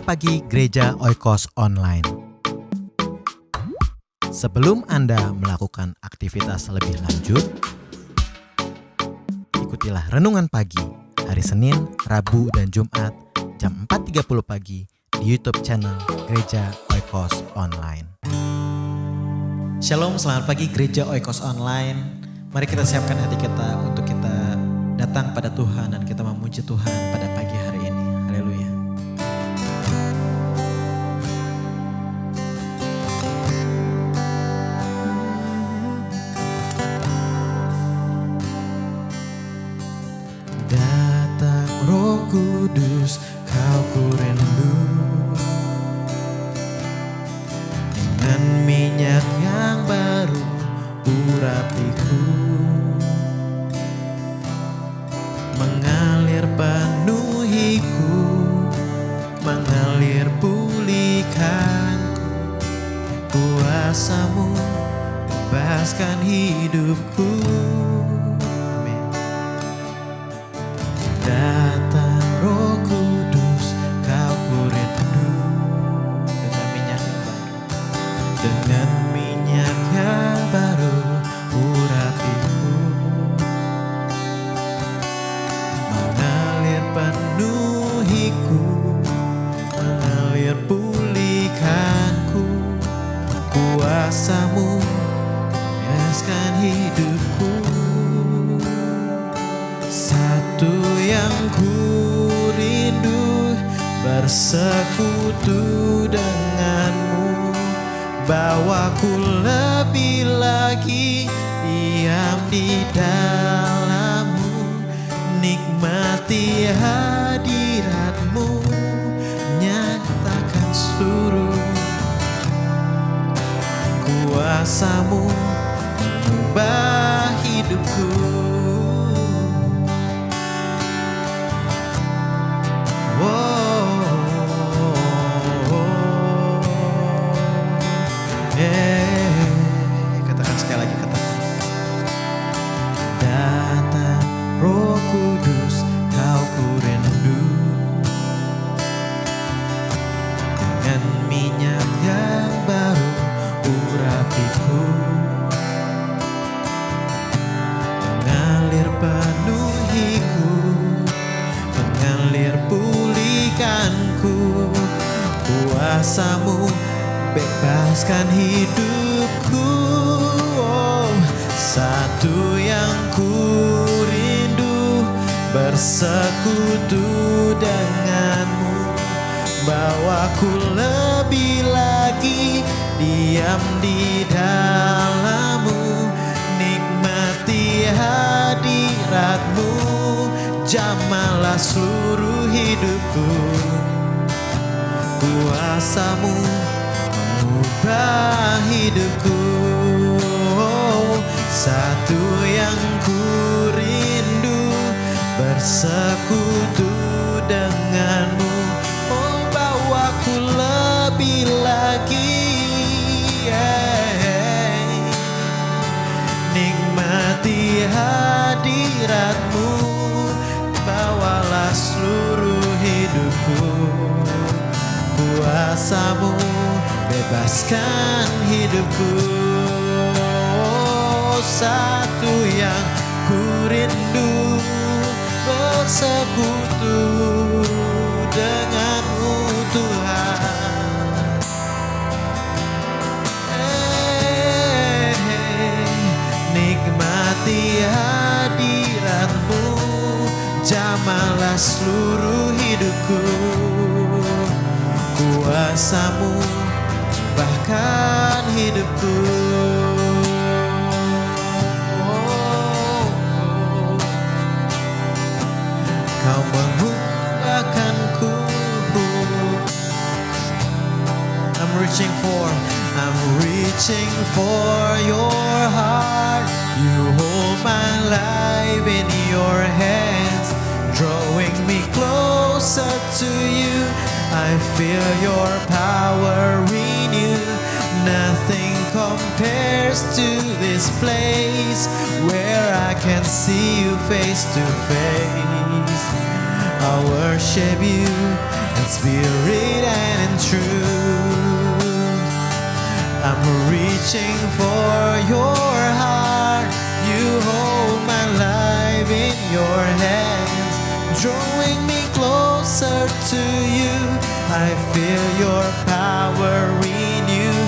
Pagi Gereja Oikos Online. Sebelum Anda melakukan aktivitas lebih lanjut, ikutilah Renungan Pagi hari Senin, Rabu, dan Jumat jam 4.30 pagi di YouTube channel Gereja Oikos Online. Shalom, selamat pagi Gereja Oikos Online. Mari kita siapkan hati kita untuk kita datang pada Tuhan dan kita memuji Tuhan pada pagi hari ini. Haleluya. Datang Roh Kudus, Kau ku rindu, dengan minyak yang baru urapiku, mengalir penuhiku, mengalir pulihkanku, kuasa-Mu bebaskan hidupku. Amin. Datang Roh Kudus, Kau ku rindu, dengan minyak yang baru urapiku, mengalir penuhiku, mengalir pulihkanku, kuasa-Mu bebaskan hidupku. Satu yang ku rindu, bersekutu denganmu, bawaku lebih lagi diam di dalam-Mu, nikmati hadirat-Mu, nyatakan seluruh kuasa-Mu mengubah hidupku. Katakan sekali lagi, katakan. Datang Roh Kudus, Kau ku rindu, dengan minyak yang baru urapiku, mengalir penuhiku, mengalir pulihkanku, kuasa-Mu bebaskan hidupku. Satu yang ku rindu, bersekutu denganmu, bawaku lebih lagi diam di dalam-Mu, nikmati hadirat-Mu, jamahlah seluruh hidupku, kuasa-Mu mengubah hidupku. Satu yang ku rindu, bersekutu denganmu, oh bawaku lebih lagi, nikmati hadirat-Mu, bawalah seluruh hidupku, kuasa-Mu bebaskan hidupku. Satu yang ku rindu, bersekutu denganmu Tuhan. Nikmati hadirat-Mu, jamahlah seluruh hidupku, kuasa-Mu bahkan hidupku. Kau mengubahkanku. I'm reaching for your heart. You hold my life in your hands, drawing me closer to you. I feel your power renew. Nothing compares to this place where I can see you face to face. I worship you in spirit and in truth. I'm reaching for your heart. You hold my life in your hands, drawing me closer to you. I feel your power renew.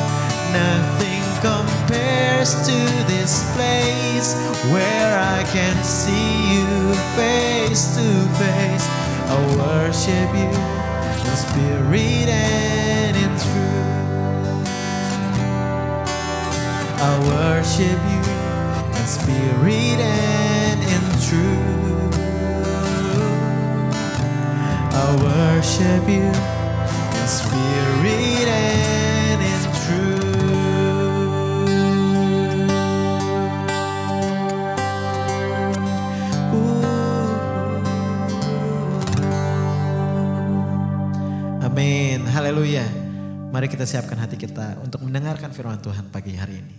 Nothing compares to this place where I can see you face to face. I worship you in spirit and in truth. I worship you in spirit and in truth. I worship you in spirit and in truth. Amin, haleluya. Mari kita siapkan hati kita untuk mendengarkan firman Tuhan pagi hari ini.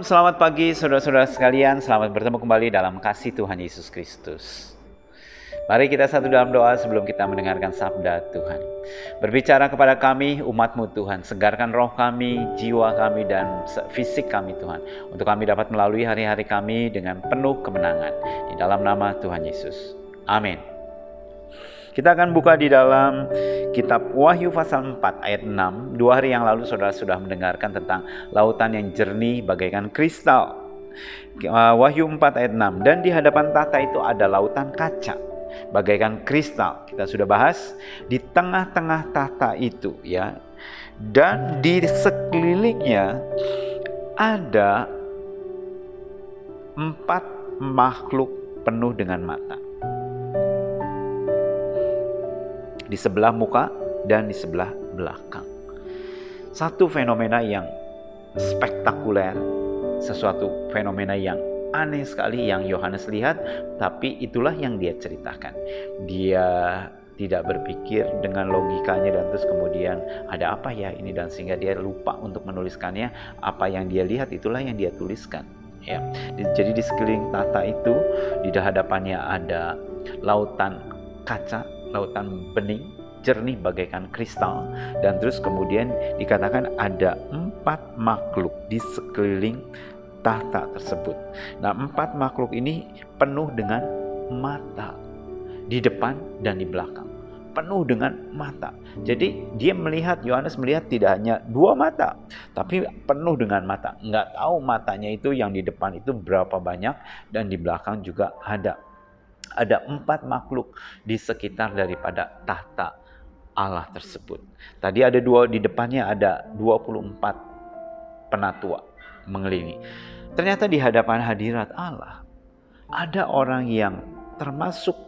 Selamat pagi saudara-saudara sekalian, selamat bertemu kembali dalam kasih Tuhan Yesus Kristus. Mari kita satu dalam doa sebelum kita mendengarkan sabda Tuhan. Berbicara kepada kami, umat-Mu Tuhan, segarkan roh kami, jiwa kami, dan fisik kami Tuhan. Untuk kami dapat melalui hari-hari kami dengan penuh kemenangan. Di dalam nama Tuhan Yesus. Amin. Kita akan buka di dalam kitab Wahyu pasal 4 ayat 6. 2 hari yang lalu saudara sudah mendengarkan tentang lautan yang jernih bagaikan kristal. Wahyu 4 ayat 6. Dan di hadapan tahta itu ada lautan kaca bagaikan kristal. Kita sudah bahas di tengah-tengah tahta itu ya. Dan di sekelilingnya ada 4 makhluk penuh dengan mata. Di sebelah muka dan di sebelah belakang. Satu fenomena yang spektakuler, sesuatu fenomena yang aneh sekali yang Yohanes lihat, tapi itulah yang dia ceritakan. Dia tidak berpikir dengan logikanya dan terus kemudian ada apa ya ini, dan sehingga dia lupa untuk menuliskannya. Apa yang dia lihat itulah yang dia tuliskan. Ya. Jadi di sekeliling tahta itu di hadapannya ada lautan kaca, lautan bening, jernih bagaikan kristal, dan terus kemudian dikatakan ada 4 makhluk di sekeliling tahta tersebut. Nah, 4 makhluk ini penuh dengan mata di depan dan di belakang, penuh dengan mata. Jadi dia melihat, Yohanes melihat tidak hanya 2 mata, tapi penuh dengan mata. Nggak tahu matanya itu yang di depan itu berapa banyak, dan di belakang juga ada 4 makhluk di sekitar daripada tahta Allah tersebut. Tadi ada 2 di depannya, ada 24 penatua mengelilingi. Ternyata di hadapan hadirat Allah ada orang yang termasuk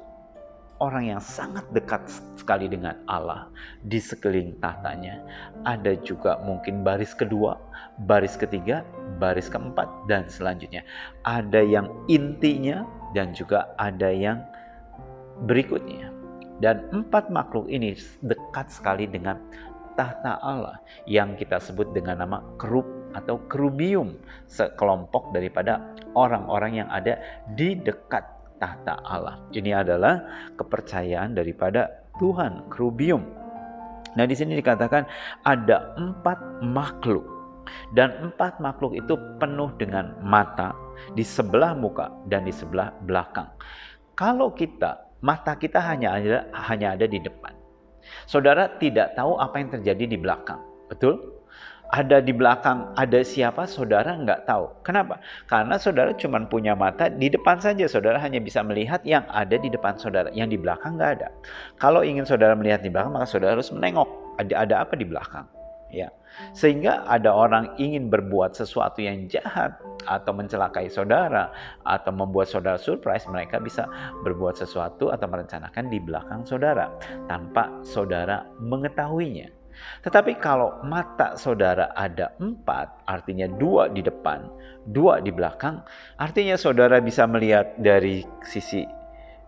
orang yang sangat dekat sekali dengan Allah di sekeliling tahtanya. Ada juga mungkin baris kedua, baris ketiga, baris keempat, dan selanjutnya. Ada yang intinya dan juga ada yang berikutnya. Dan 4 makhluk ini dekat sekali dengan tahta Allah yang kita sebut dengan nama kerub atau kerubium, sekelompok daripada orang-orang yang ada di dekat tahta Allah. Ini adalah kepercayaan daripada Tuhan, kerubium. Nah, di sini dikatakan ada 4 makhluk, dan 4 makhluk itu penuh dengan mata di sebelah muka dan di sebelah belakang. Kalau mata kita hanya ada di depan. Saudara tidak tahu apa yang terjadi di belakang, betul? Ada di belakang, ada siapa, saudara nggak tahu. Kenapa? Karena saudara cuma punya mata di depan saja. Saudara hanya bisa melihat yang ada di depan saudara, yang di belakang nggak ada. Kalau ingin saudara melihat di belakang, maka saudara harus menengok. Ada apa di belakang? Ya, sehingga ada orang ingin berbuat sesuatu yang jahat atau mencelakai saudara atau membuat saudara surprise, mereka bisa berbuat sesuatu atau merencanakan di belakang saudara tanpa saudara mengetahuinya. Tetapi kalau mata saudara ada 4, artinya 2 di depan, 2 di belakang, artinya saudara bisa melihat dari sisi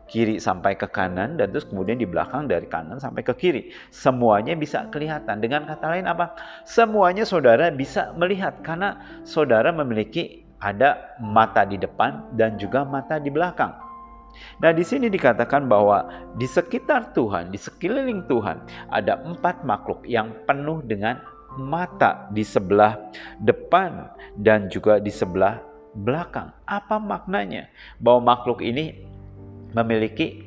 kiri sampai ke kanan, dan terus kemudian di belakang dari kanan sampai ke kiri. Semuanya bisa kelihatan. Dengan kata lain apa? Semuanya saudara bisa melihat karena saudara memiliki ada mata di depan dan juga mata di belakang. Nah, di sini dikatakan bahwa di sekitar Tuhan, di sekeliling Tuhan, ada 4 makhluk yang penuh dengan mata di sebelah depan dan juga di sebelah belakang. Apa maknanya? Bahwa makhluk ini memiliki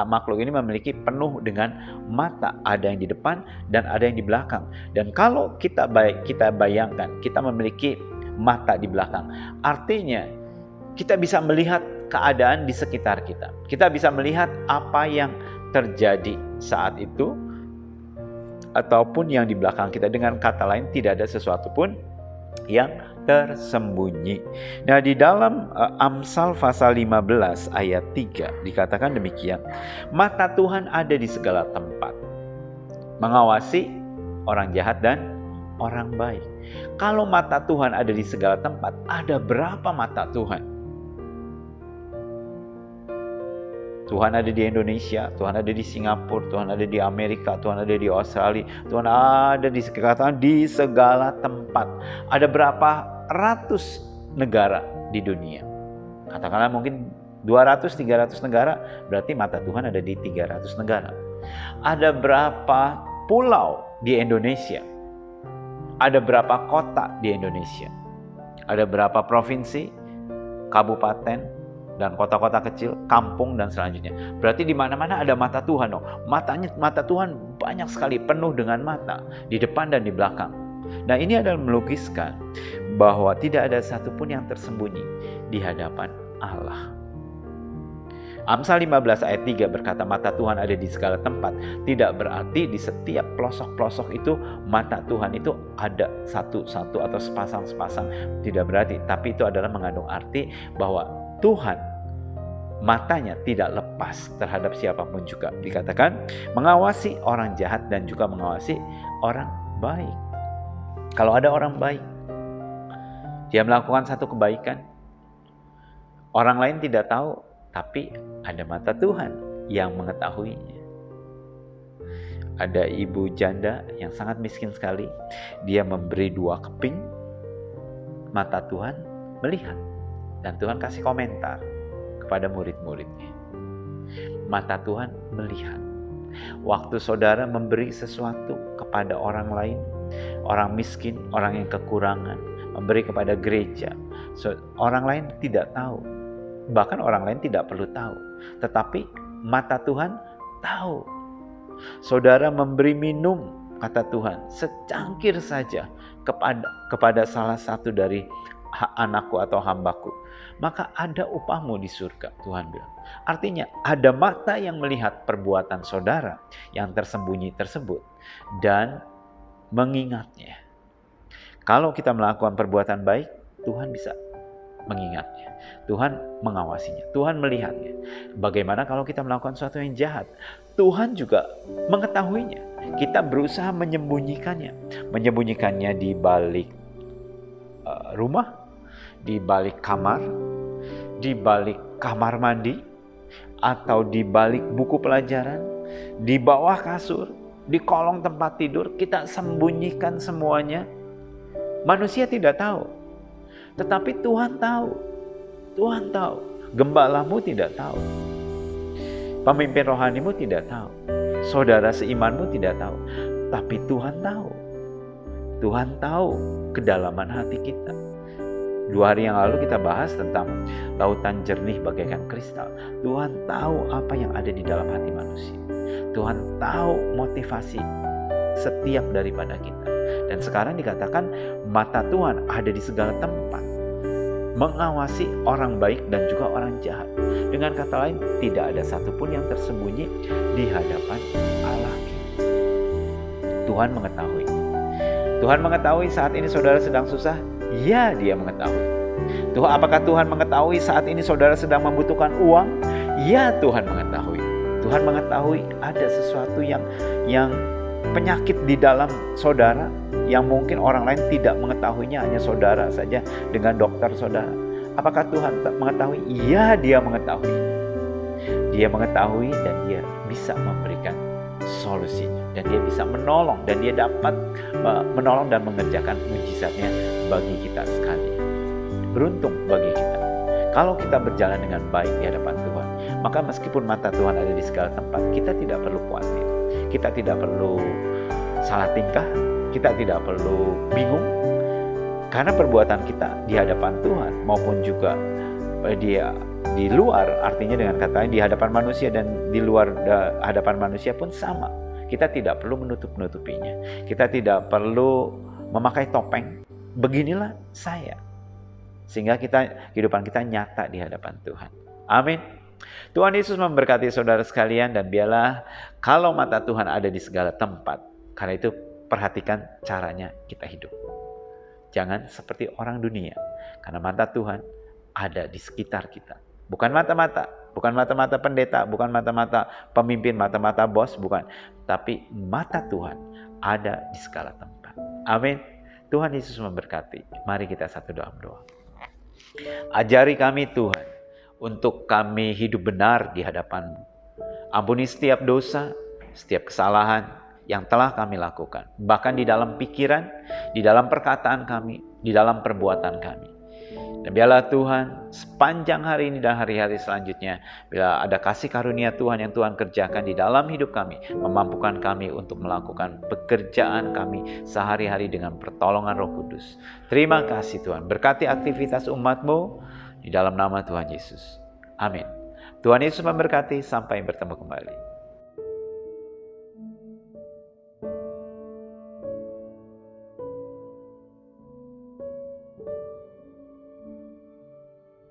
makhluk ini memiliki penuh dengan mata. Ada yang di depan dan ada yang di belakang. Dan kalau kita bayangkan, kita memiliki mata di belakang, artinya kita bisa melihat keadaan di sekitar kita. Kita bisa melihat apa yang terjadi saat itu ataupun yang di belakang kita. Dengan kata lain, tidak ada sesuatu pun yang tersembunyi. Nah, di dalam Amsal pasal 15 ayat 3 dikatakan demikian. Mata Tuhan ada di segala tempat, mengawasi orang jahat dan orang baik. Kalau mata Tuhan ada di segala tempat, ada berapa mata Tuhan? Tuhan ada di Indonesia, Tuhan ada di Singapura, Tuhan ada di Amerika, Tuhan ada di Australia, Tuhan ada di segala tempat. Ada berapa ratus negara di dunia? Katakanlah mungkin 200-300 negara, berarti mata Tuhan ada di 300 negara. Ada berapa pulau di Indonesia? Ada berapa kota di Indonesia? Ada berapa provinsi, kabupaten, dan kota-kota kecil, kampung dan selanjutnya. Berarti di mana-mana ada mata Tuhan dong. Mata Tuhan banyak sekali, penuh dengan mata di depan dan di belakang. Nah, ini adalah melukiskan bahwa tidak ada satupun yang tersembunyi di hadapan Allah. Amsal 15 ayat 3 berkata mata Tuhan ada di segala tempat. Tidak berarti di setiap pelosok-pelosok itu mata Tuhan itu ada satu-satu atau sepasang-sepasang. Tidak berarti, tapi itu adalah mengandung arti bahwa Tuhan matanya tidak lepas terhadap siapapun juga. Dikatakan mengawasi orang jahat dan juga mengawasi orang baik. Kalau ada orang baik, dia melakukan satu kebaikan, orang lain tidak tahu, tapi ada mata Tuhan yang mengetahuinya. Ada ibu janda yang sangat miskin sekali, dia memberi 2 keping, mata Tuhan melihat. Dan Tuhan kasih komentar kepada murid-muridnya. Mata Tuhan melihat. Waktu saudara memberi sesuatu kepada orang lain, orang miskin, orang yang kekurangan, memberi kepada gereja, orang lain tidak tahu. Bahkan orang lain tidak perlu tahu. Tetapi mata Tuhan tahu. Saudara memberi minum, kata Tuhan, secangkir saja kepada salah satu dari anakku atau hambaku, maka ada upahmu di surga, Tuhan bilang. Artinya ada mata yang melihat perbuatan saudara yang tersembunyi tersebut dan mengingatnya. Kalau kita melakukan perbuatan baik, Tuhan bisa mengingatnya. Tuhan mengawasinya, Tuhan melihatnya. Bagaimana kalau kita melakukan sesuatu yang jahat? Tuhan juga mengetahuinya. Kita berusaha menyembunyikannya di balik rumah, di balik kamar, di balik kamar mandi, atau di balik buku pelajaran, di bawah kasur, di kolong tempat tidur. Kita sembunyikan semuanya. Manusia tidak tahu, tetapi Tuhan tahu. Tuhan tahu. Gembalamu tidak tahu, pemimpin rohanimu tidak tahu, saudara seimanmu tidak tahu, tapi Tuhan tahu. Tuhan tahu kedalaman hati kita. 2 hari yang lalu kita bahas tentang lautan jernih bagaikan kristal. Tuhan tahu apa yang ada di dalam hati manusia. Tuhan tahu motivasi setiap daripada kita. Dan sekarang dikatakan mata Tuhan ada di segala tempat, mengawasi orang baik dan juga orang jahat. Dengan kata lain, tidak ada satupun yang tersembunyi di hadapan Allah kita. Tuhan mengetahui. Tuhan mengetahui saat ini saudara sedang susah. Ya, Dia mengetahui. Apakah Tuhan mengetahui saat ini saudara sedang membutuhkan uang? Ya, Tuhan mengetahui. Tuhan mengetahui ada sesuatu yang penyakit di dalam saudara yang mungkin orang lain tidak mengetahuinya, hanya saudara saja dengan dokter saudara. Apakah Tuhan mengetahui? Ya, Dia mengetahui. Dia mengetahui dan Dia bisa memberikan solusinya, dan Dia bisa menolong, dan Dia dapat menolong dan mengerjakan mujizatnya bagi kita sekalian. Beruntung bagi kita Kalau kita berjalan dengan baik di hadapan Tuhan, maka meskipun mata Tuhan ada di segala tempat, kita tidak perlu khawatir. Kita tidak perlu salah tingkah, kita tidak perlu bingung. Karena perbuatan kita di hadapan Tuhan maupun juga di luar, artinya dengan kata di hadapan manusia dan di luar hadapan manusia pun sama. Kita tidak perlu menutup-nutupinya. Kita tidak perlu memakai topeng. Beginilah saya. Sehingga kehidupan kita nyata di hadapan Tuhan. Amin. Tuhan Yesus memberkati saudara sekalian, dan biarlah kalau mata Tuhan ada di segala tempat. Karena itu perhatikan caranya kita hidup. Jangan seperti orang dunia. Karena mata Tuhan ada di sekitar kita. Bukan mata-mata pendeta, bukan mata-mata pemimpin, mata-mata bos, bukan. Tapi mata Tuhan ada di segala tempat. Amin. Tuhan Yesus memberkati. Mari kita satu dalam doa. Ajari kami Tuhan, untuk kami hidup benar di hadapan-Mu. Ampuni setiap dosa, setiap kesalahan yang telah kami lakukan. Bahkan di dalam pikiran, di dalam perkataan kami, di dalam perbuatan kami. Dan biarlah Tuhan, sepanjang hari ini dan hari-hari selanjutnya, bila ada kasih karunia Tuhan yang Tuhan kerjakan di dalam hidup kami, memampukan kami untuk melakukan pekerjaan kami sehari-hari dengan pertolongan Roh Kudus. Terima kasih Tuhan, berkati aktivitas umat-Mu di dalam nama Tuhan Yesus. Amin. Tuhan Yesus memberkati, sampai bertemu kembali.